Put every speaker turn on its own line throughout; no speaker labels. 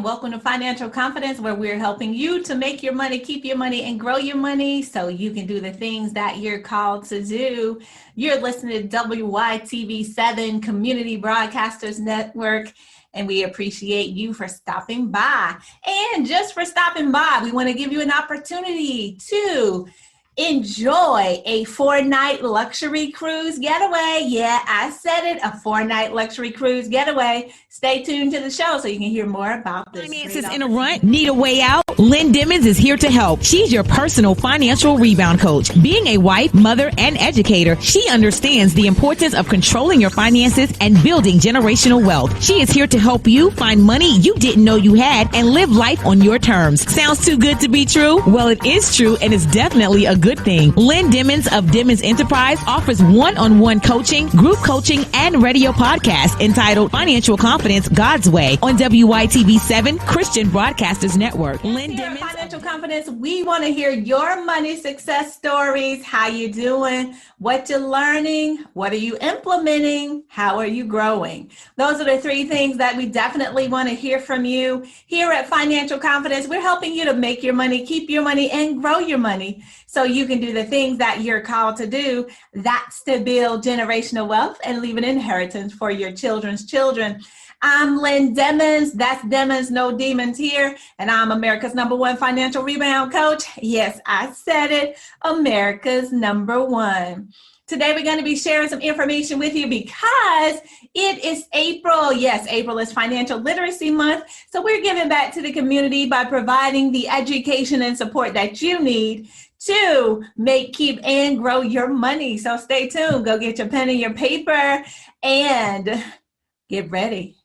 and welcome to Financial Confidence, where we're helping you to make your money, keep your money, and grow your money so you can do the things that you're called to do. You're listening to WYTV7 Community Broadcasters Network, and we appreciate you for stopping by. And just for stopping by, we want to give you an opportunity to enjoy a 4-night luxury cruise getaway. Yeah, I said it, a 4-night luxury cruise getaway. Stay tuned to the show so you can hear more about this.
Finances in a rut? Need a way out? Lynn Dimmons is here to help. She's your personal financial rebound coach. Being a wife, mother, and educator, she understands the importance of controlling your finances and building generational wealth. She is here to help you find money you didn't know you had and live life on your terms. Sounds too good to be true? Well, it is true, and it's definitely a good thing. Lynn Dimmons of Dimmons Enterprise offers one-on-one coaching, group coaching, and radio podcast entitled Financial Confidence God's Way on WYTV7 Christian Broadcasters Network. Lynn Dimmons,
Financial Confidence, we want to hear your money success stories. How you doing? What you're learning? What are you implementing? How are you growing? Those are the 3 things that we definitely want to hear from you. Here at Financial Confidence, we're helping you to make your money, keep your money, and grow your money so you can do the things that you're called to do. That's to build generational wealth and leave an inheritance for your children's children. I'm Lynn Dimmons. That's Dimmons, no demons here. And I'm America's #1 financial rebound coach. Yes, I said it, America's #1. Today, we're going to be sharing some information with you because it is April. Yes, April is Financial Literacy Month. So we're giving back to the community by providing the education and support that you need to make, keep, and grow your money. So stay tuned. Go get your pen and your paper and get ready.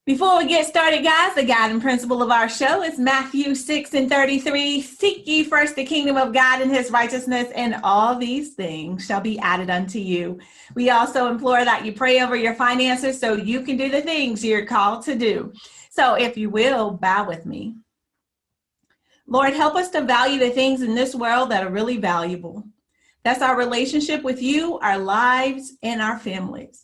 Before we get started, guys, the guiding principle of our show is Matthew 6:33. Seek ye first the kingdom of God and his righteousness, and all these things shall be added unto you. We also implore that you pray over your finances so you can do the things you're called to do. So if you will, bow with me. Lord, help us to value the things in this world that are really valuable. That's our relationship with you, our lives, and our families.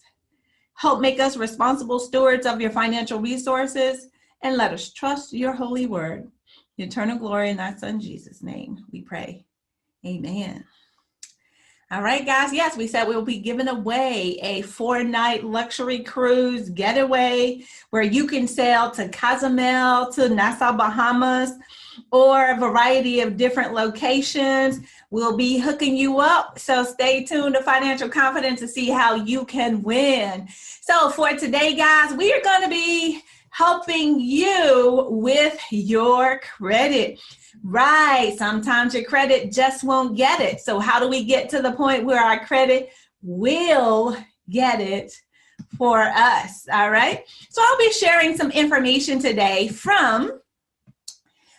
Help make us responsible stewards of your financial resources, and let us trust your holy word. The eternal glory in thy son Jesus' name, we pray. Amen. All right, guys. Yes, we said we'll be giving away a 4-night luxury cruise getaway where you can sail to Cozumel, to Nassau, Bahamas, or a variety of different locations. We'll be hooking you up. So stay tuned to Financial Confidence to see how you can win. So for today, guys, we are going to be helping you with your credit. Right. Sometimes your credit just won't get it. So how do we get to the point where our credit will get it for us? All right. So I'll be sharing some information today from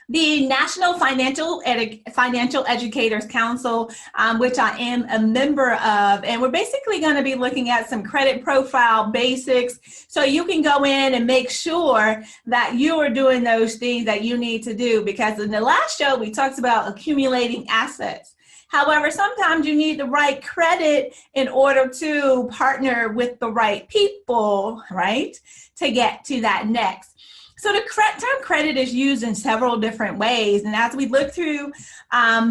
the National Financial Educators Council, which I am a member of. And we're basically going to be looking at some credit profile basics so you can go in and make sure that you are doing those things that you need to do. Because in the last show, we talked about accumulating assets. However, sometimes you need the right credit in order to partner with the right people, right, to get to that next. So the term credit is used in several different ways. And as we look through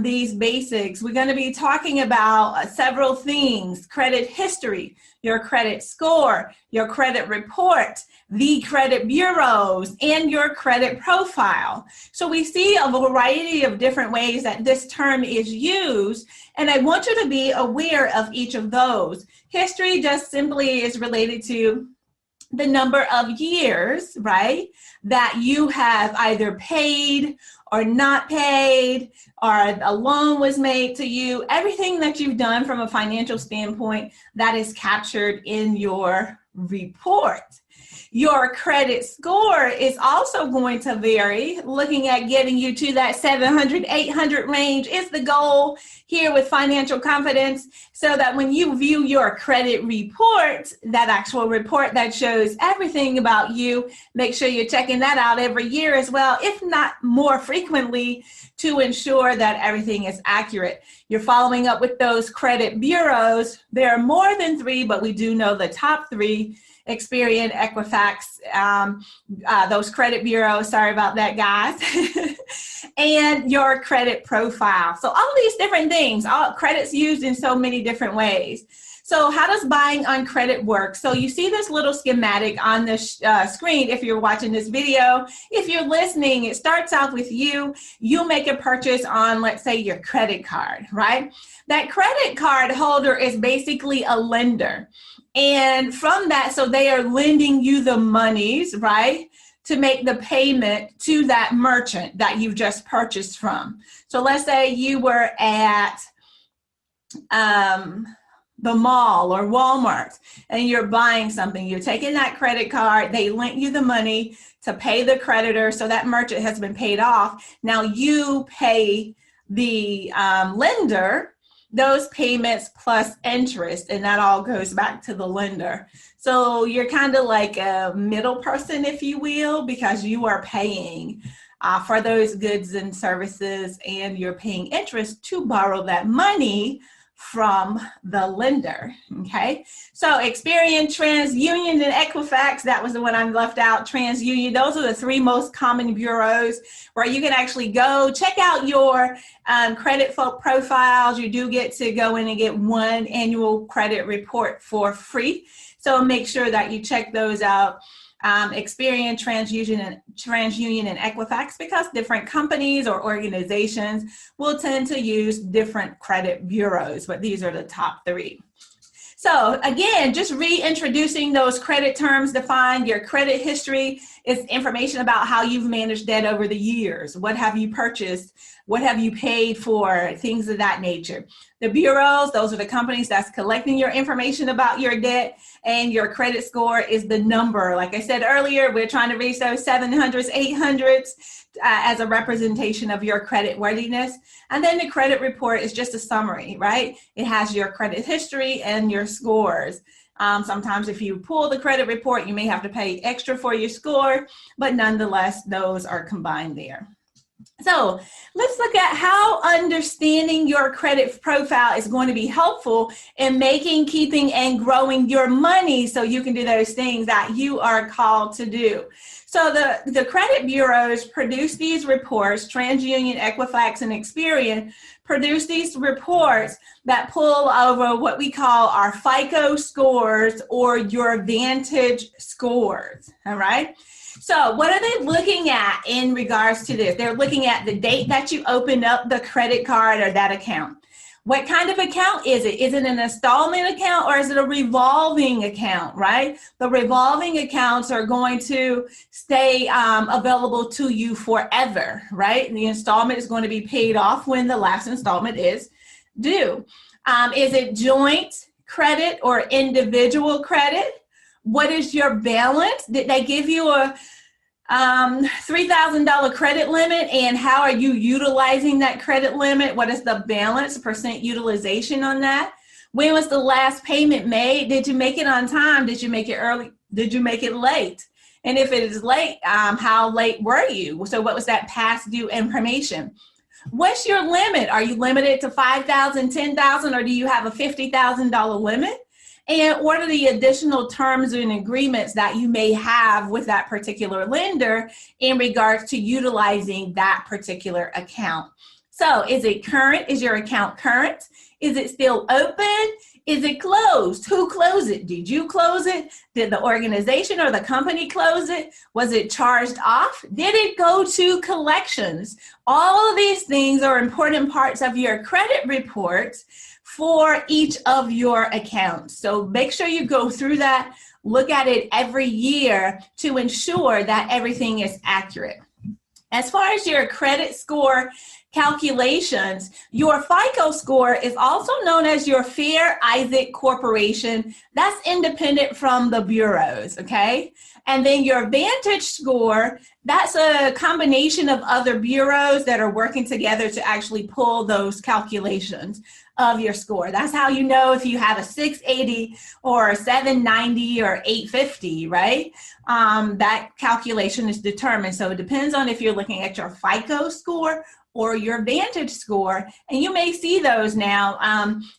these basics, we're going to be talking about several things: credit history, your credit score, your credit report, the credit bureaus, and your credit profile. So we see a variety of different ways that this term is used, and I want you to be aware of each of those. History just simply is related to the number of years, right, that you have either paid or not paid, or a loan was made to you. Everything that you've done from a financial standpoint that is captured in your report. Your credit score is also going to vary. Looking at getting you to that 700, 800 range is the goal here with Financial Confidence, so that when you view your credit report, that actual report that shows everything about you, make sure you're checking that out every year as well, if not more frequently, to ensure that everything is accurate. You're following up with those credit bureaus. There are more than 3, but we do know the top 3. Experian, Equifax, those credit bureaus, sorry about that, guys, and your credit profile. So all these different things, all credit's used in so many different ways. So how does buying on credit work? So you see this little schematic on the screen if you're watching this video. If you're listening, it starts out with you. You'll make a purchase on, let's say, your credit card, right? That credit card holder is basically a lender. And from that, so they are lending you the monies, right, to make the payment to that merchant that you've just purchased from. So let's say you were at the mall or Walmart and you're buying something. You're taking that credit card, they lent you the money to pay the creditor, so that merchant has been paid off. Now you pay the lender those payments plus interest, and that all goes back to the lender. So you're kind of like a middle person, if you will, because you are paying for those goods and services, and you're paying interest to borrow that money from the lender, okay? So Experian, TransUnion, and Equifax, that was the one I left out, TransUnion. Those are the three most common bureaus where you can actually go check out your credit profiles. You do get to go in and get one annual credit report for free. So make sure that you check those out. Experian, TransUnion, and Equifax, because different companies or organizations will tend to use different credit bureaus, but these are the top three. So again, just reintroducing those credit terms defined. Your credit history is information about how you've managed debt over the years. What have you purchased? What have you paid for? Things of that nature. The bureaus, those are the companies that's collecting your information about your debt, and your credit score is the number. Like I said earlier, we're trying to reach those 700s, 800s as a representation of your credit worthiness. And then the credit report is just a summary, right? It has your credit history and your scores. Sometimes if you pull the credit report, you may have to pay extra for your score, but nonetheless, those are combined there. So let's look at how understanding your credit profile is going to be helpful in making, keeping, and growing your money so you can do those things that you are called to do. So the credit bureaus produce these reports, TransUnion, Equifax, and Experian produce these reports that pull over what we call our FICO scores or your Vantage scores, all right? So what are they looking at in regards to this? They're looking at the date that you opened up the credit card or that account. What kind of account is it? Is it an installment account or is it a revolving account, right? The revolving accounts are going to stay available to you forever, right? And the installment is going to be paid off when the last installment is due. Is it joint credit or individual credit? What is your balance? Did they give you a $3,000 credit limit, and how are you utilizing that credit limit? What is the balance, percent utilization on that? When was the last payment made? Did you make it on time? Did you make it early? Did you make it late? And if it is late, how late were you? So what was that past due information? What's your limit? Are you limited to $5,000, $10,000, or do you have a $50,000 limit? And what are the additional terms and agreements that you may have with that particular lender in regards to utilizing that particular account? So is it current? Is your account current? Is it still open? Is it closed? Who closed it? Did you close it? Did the organization or the company close it? Was it charged off? Did it go to collections? All of these things are important parts of your credit reports for each of your accounts. So make sure you go through that, look at it every year to ensure that everything is accurate. As far as your credit score calculations, your FICO score is also known as your Fair Isaac Corporation. That's independent from the bureaus, okay? And then your Vantage score, that's a combination of other bureaus that are working together to actually pull those calculations. of your score. That's how you know if you have a 680 or a 790 or 850, right? That calculation is determined. So it depends on if you're looking at your FICO score or your Vantage score, and you may see those now.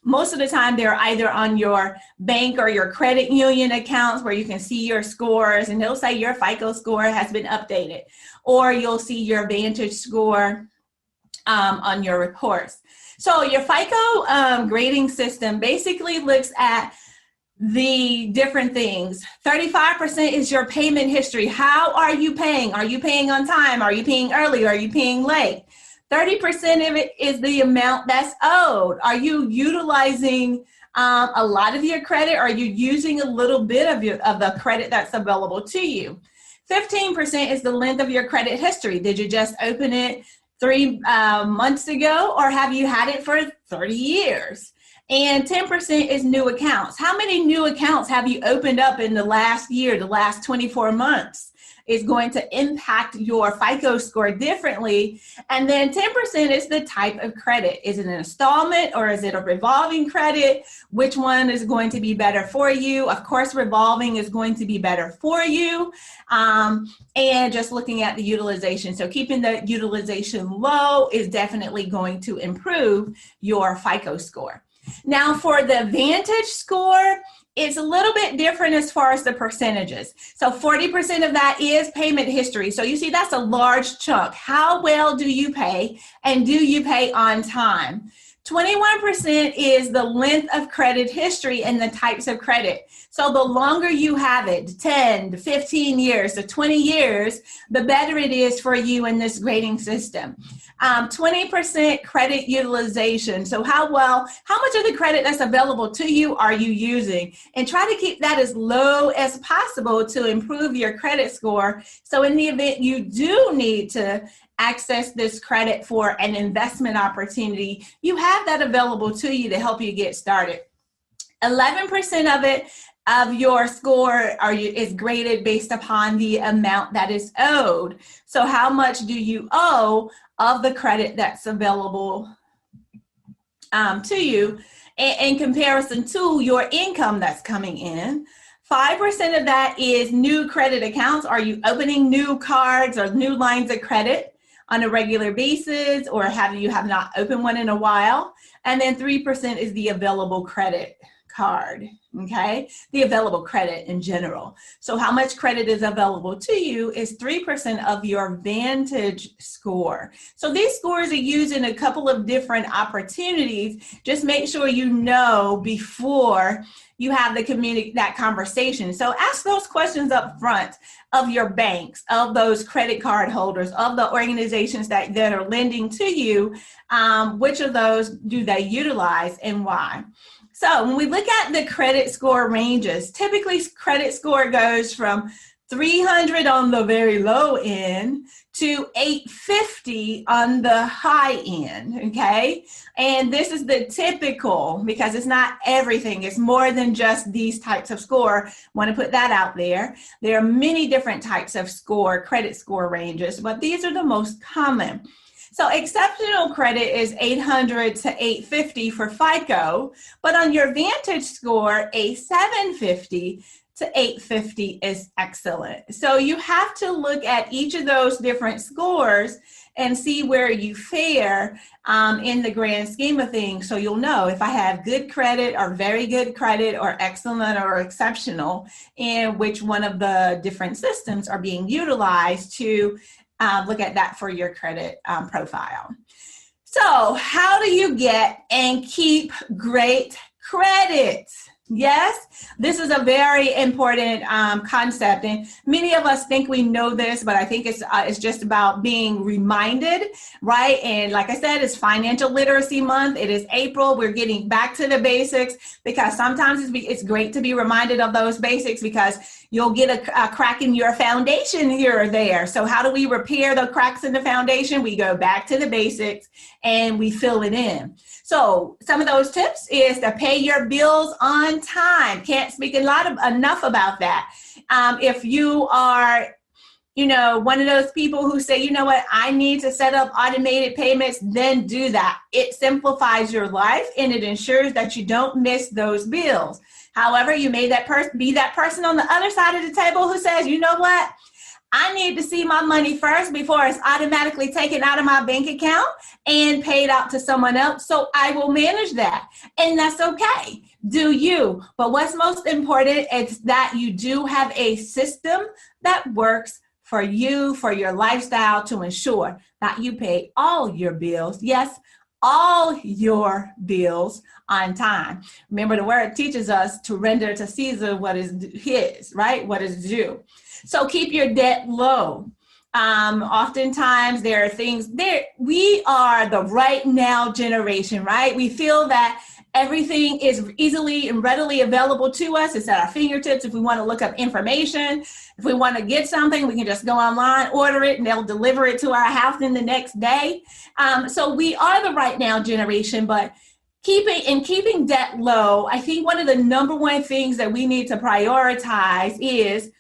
Most of the time they're either on your bank or your credit union accounts where you can see your scores, and they'll say your FICO score has been updated, or you'll see your Vantage score on your reports. So your FICO grading system basically looks at the different things. 35% is your payment history. How are you paying? Are you paying on time? Are you paying early? Are you paying late? 30% of it is the amount that's owed. Are you utilizing a lot of your credit? Are you using a little bit of the credit that's available to you? 15% is the length of your credit history. Did you just open it 3 months ago, or have you had it for 30 years? And 10% is new accounts. How many new accounts have you opened up in the last year, the last 24 months? Is going to impact your FICO score differently. And then 10% is the type of credit. Is it an installment or is it a revolving credit? Which one is going to be better for you? Of course, revolving is going to be better for you. And just looking at the utilization. So keeping the utilization low is definitely going to improve your FICO score. Now for the Vantage score, it's a little bit different as far as the percentages. So 40% of that is payment history. So you see that's a large chunk. How well do you pay, and do you pay on time? 21% is the length of credit history and the types of credit. So the longer you have it, 10 to 15 years to 20 years, the better it is for you in this grading system. 20% credit utilization. So how much of the credit that's available to you are you using? And try to keep that as low as possible to improve your credit score. So in the event you do need to access this credit for an investment opportunity, you have that available to you to help you get started. 11% of your score is graded based upon the amount that is owed. So how much do you owe of the credit that's available to you in comparison to your income that's coming in? 5% of that is new credit accounts. Are you opening new cards or new lines of credit on a regular basis, or you have not opened one in a while? And then 3% is the available credit card, okay? The available credit in general. So how much credit is available to you is 3% of your Vantage score. So these scores are used in a couple of different opportunities. Just make sure you know before you have that conversation. So ask those questions up front of your banks, of those credit card holders, of the organizations that are lending to you. Which of those do they utilize and why? So when we look at the credit score ranges, typically credit score goes from 300 on the very low end to 850 on the high end, okay? And this is the typical, because it's not everything. It's more than just these types of score. Want to put that out there. There are many different types of credit score ranges, but these are the most common. So exceptional credit is 800 to 850 for FICO, but on your Vantage score, a 750 to 850 is excellent. So you have to look at each of those different scores and see where you fare in the grand scheme of things. So you'll know if I have good credit or very good credit or excellent or exceptional, and which one of the different systems are being utilized to look at that for your credit profile. So how do you get and keep great credit? Yes, this is a very important concept, and many of us think we know this, but I think it's just about being reminded, right? And like I said, it's Financial Literacy Month. It is April. We're getting back to the basics, because sometimes it's great to be reminded of those basics, because you'll get a crack in your foundation here or there. So how do we repair the cracks in the foundation? We go back to the basics and we fill it in. So some of those tips is to pay your bills on time. Can't speak enough about that. If you are one of those people who say, you know what, I need to set up automated payments, then do that. It simplifies your life and it ensures that you don't miss those bills. However, you may be that person on the other side of the table who says, you know what, I need to see my money first before it's automatically taken out of my bank account and paid out to someone else. So I will manage that. And that's okay. Do you? But what's most important is that you do have a system that works for you, for your lifestyle, to ensure that you pay all your bills. Yes, all your bills on time. Remember, the word teaches us to render to Caesar what is his, right? What is due. So keep your debt low. Oftentimes there are things there. We are the right now generation, right? We feel that everything is easily and readily available to us. It's at our fingertips. If we want to look up information, if we want to get something, we can just go online, order it, and they'll deliver it to our house in the next day. So we are the right now generation, but keeping debt low, I think one of the number one things that we need to prioritize is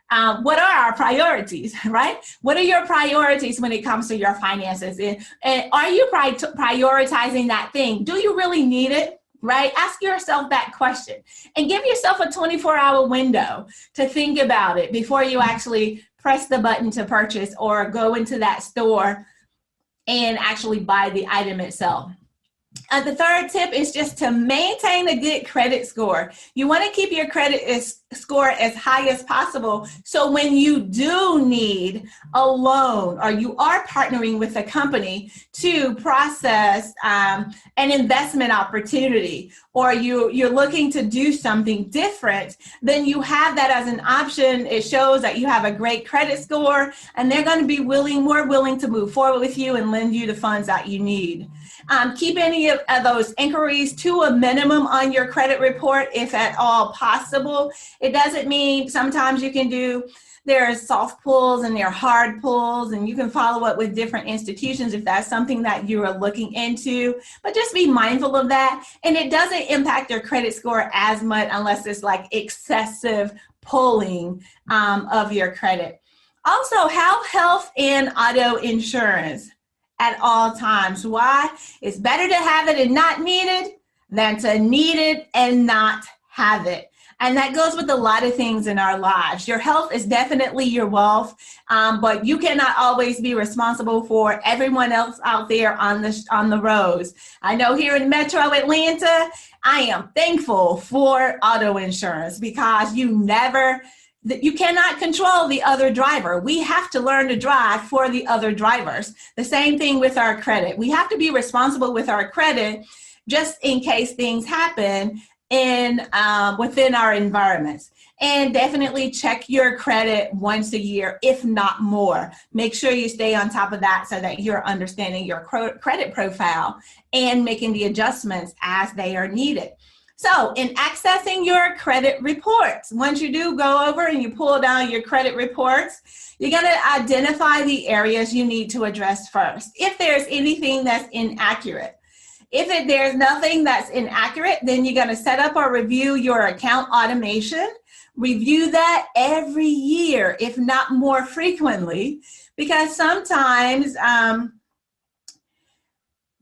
what are our priorities, right? What are your priorities when it comes to your finances? And are you prioritizing that thing? Do you really need it? Right? Ask yourself that question and give yourself a 24-hour window to think about it before you actually press the button to purchase or go into that store and actually buy the item itself. The third tip is just to maintain a good credit score. You want to keep your credit score as high as possible. So when you do need a loan or you are partnering with a company to process an investment opportunity, or you're looking to do something different, then you have that as an option. It shows that you have a great credit score and they're going to be more willing to move forward with you and lend you the funds that you need. Keep any of those inquiries to a minimum on your credit report, if at all possible. It doesn't mean sometimes there are soft pulls and there are hard pulls, and you can follow up with different institutions if that's something that you are looking into, but just be mindful of that. And it doesn't impact your credit score as much unless it's like excessive pulling of your credit. Also, have health and auto insurance at all times. Why? It's better to have it and not need it than to need it and not have it. And that goes with a lot of things in our lives. Your health is definitely your wealth, but you cannot always be responsible for everyone else out there on the roads. I know here in Metro Atlanta, I am thankful for auto insurance because you cannot control the other driver. We have to learn to drive for the other drivers. The same thing with our credit. We have to be responsible with our credit just in case things happen within our environments. And definitely check your credit once a year, if not more. Make sure you stay on top of that so that you're understanding your credit profile and making the adjustments as they are needed. So in accessing your credit reports, once you do go over and you pull down your credit reports, you're going to identify the areas you need to address first. If there's anything that's inaccurate, if there's nothing that's inaccurate, then you're going to set up or review your account automation. Review that every year, if not more frequently, because sometimes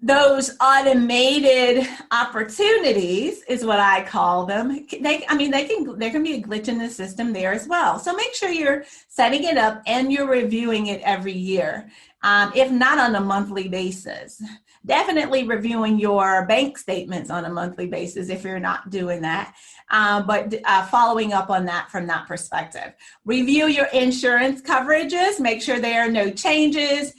those automated opportunities is what I call them. There can be a glitch in the system there as well. So make sure you're setting it up and you're reviewing it every year, if not on a monthly basis. Definitely reviewing your bank statements on a monthly basis if you're not doing that, but following up on that from that perspective. Review your insurance coverages, make sure there are no changes,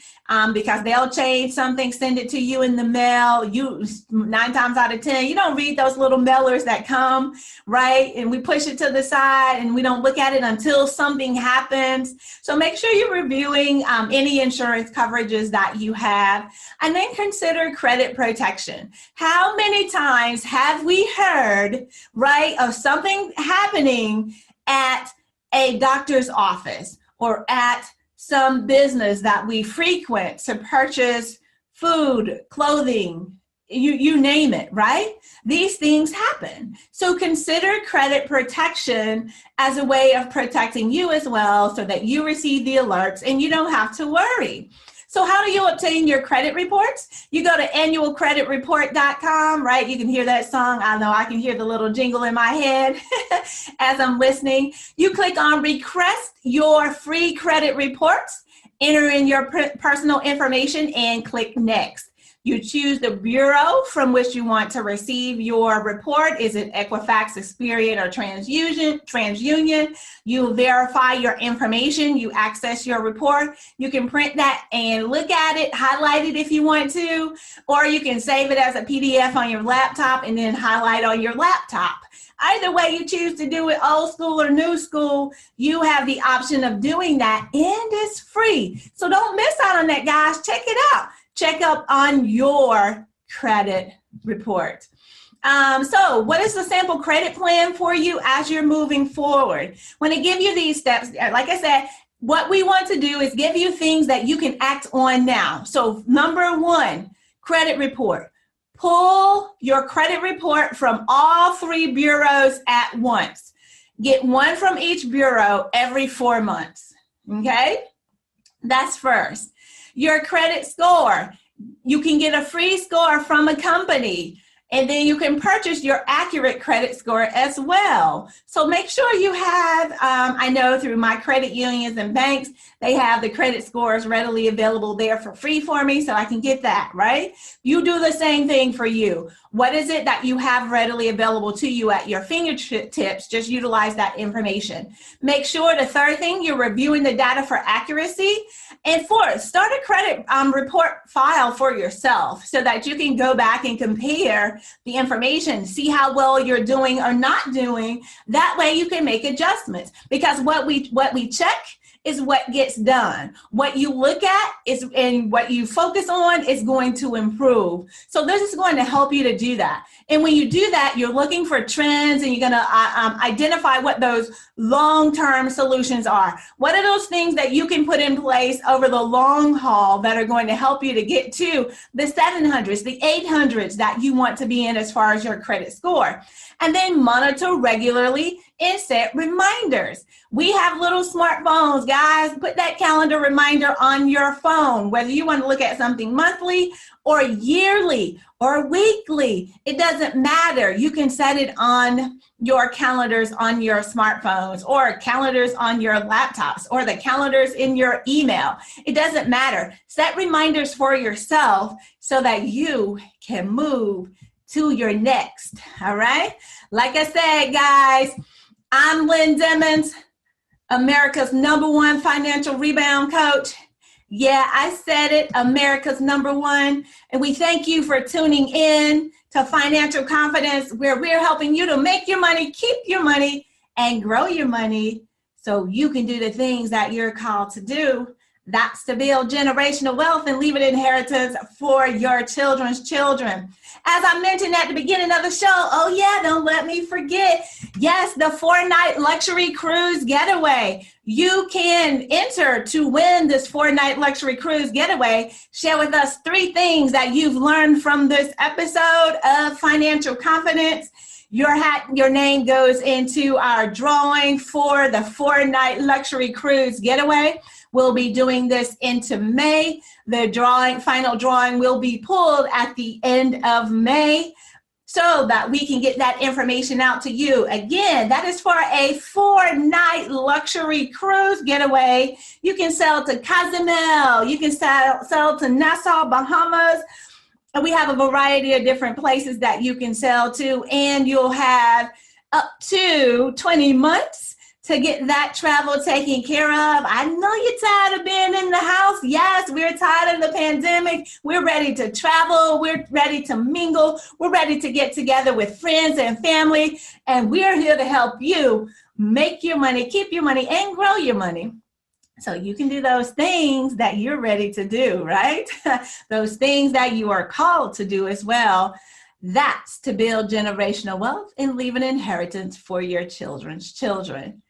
because they'll change something, send it to you in the mail. 9 times out of 10, you don't read those little mailers that come, right? And we push it to the side and we don't look at it until something happens. So make sure you're reviewing any insurance coverages that you have, and then consider credit protection. How many times have we heard, right, of something happening at a doctor's office or at some business that we frequent to purchase food, clothing, you name it, right? These things happen. So consider credit protection as a way of protecting you as well, so that you receive the alerts and you don't have to worry. So how do you obtain your credit reports? You go to annualcreditreport.com, right? You can hear that song. I know I can hear the little jingle in my head as I'm listening. You click on request your free credit reports, enter in your personal information, and click next. You choose the bureau from which you want to receive your report. Is it Equifax, Experian, or TransUnion? You verify your information. You access your report. You can print that and look at it, highlight it if you want to, or you can save it as a PDF on your laptop and then highlight on your laptop. Either way you choose to do it, old school or new school, you have the option of doing that, and it's free. So don't miss out on that, guys. Check it out. Check up on your credit report. So what is the sample credit plan for you as you're moving forward? When I give you these steps, like I said, what we want to do is give you things that you can act on now. So number one, credit report. Pull your credit report from all 3 bureaus at once. Get one from each bureau every 4 months, okay? That's first. Your credit score. You can get a free score from a company, and then you can purchase your accurate credit score as well. So make sure you have, I know through my credit unions and banks, they have the credit scores readily available there for free for me, so I can get that, right? You do the same thing for you. What is it that you have readily available to you at your fingertips? Just utilize that information. Make sure, the third thing, you're reviewing the data for accuracy. And fourth, start a credit report file for yourself so that you can go back and compare the information, see how well you're doing or not doing. That way you can make adjustments, because what we check is what gets done. What you look at is, and what you focus on is going to improve. So this is going to help you to do that. And when you do that, you're looking for trends, and you're going to identify what those long-term solutions are. What are those things that you can put in place over the long haul that are going to help you to get to the 700s, the 800s that you want to be in as far as your credit score? And then monitor regularly and set reminders. We have little smartphones, guys. Put that calendar reminder on your phone, whether you want to look at something monthly or yearly or weekly. It doesn't matter. You can set it on your calendars on your smartphones, or calendars on your laptops, or the calendars in your email. It doesn't matter. Set reminders for yourself so that you can move to your next, all right? Like I said, guys, I'm Lynn Dimmons, America's #1 financial rebound coach. Yeah, I said it, America's #1. And we thank you for tuning in to Financial Confidence, where we're helping you to make your money, keep your money, and grow your money so you can do the things that you're called to do. That's to build generational wealth and leave an inheritance for your children's children. As I mentioned at the beginning of the show, oh yeah, don't let me forget. Yes, the 4-night luxury cruise getaway. You can enter to win this 4-night luxury cruise getaway. Share with us 3 things that you've learned from this episode of Financial Confidence. Your name goes into our drawing for the 4-night luxury cruise getaway. We'll be doing this into May. The final drawing will be pulled at the end of May so that we can get that information out to you. Again, that is for a 4-night luxury cruise getaway. You can sail to Cozumel. You can sail to Nassau, Bahamas. And we have a variety of different places that you can sail to, and you'll have up to 20 months to get that travel taken care of. I know you're tired of being in the house. Yes, we're tired of the pandemic. We're ready to travel. We're ready to mingle. We're ready to get together with friends and family. And we're here to help you make your money, keep your money, and grow your money, so you can do those things that you're ready to do, right? Those things that you are called to do as well. That's to build generational wealth and leave an inheritance for your children's children.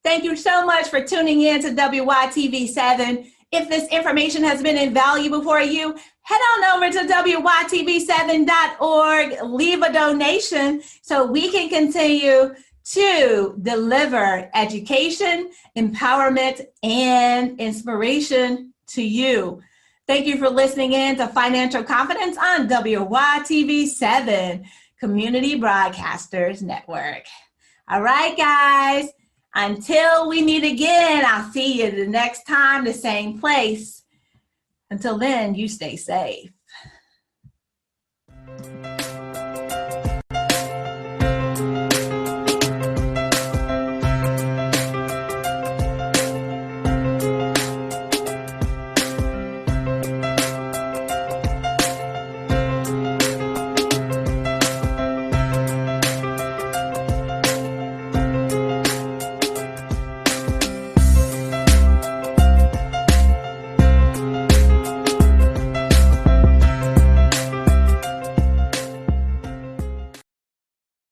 Thank you so much for tuning in to WYTV7. If this information has been invaluable for you, head on over to WYTV7.org, leave a donation so we can continue to deliver education, empowerment, and inspiration to you. Thank you for listening in to Financial Confidence on WYTV7, Community Broadcasters Network. All right, guys. Until we meet again, I'll see you the next time, the same place. Until then, you stay safe.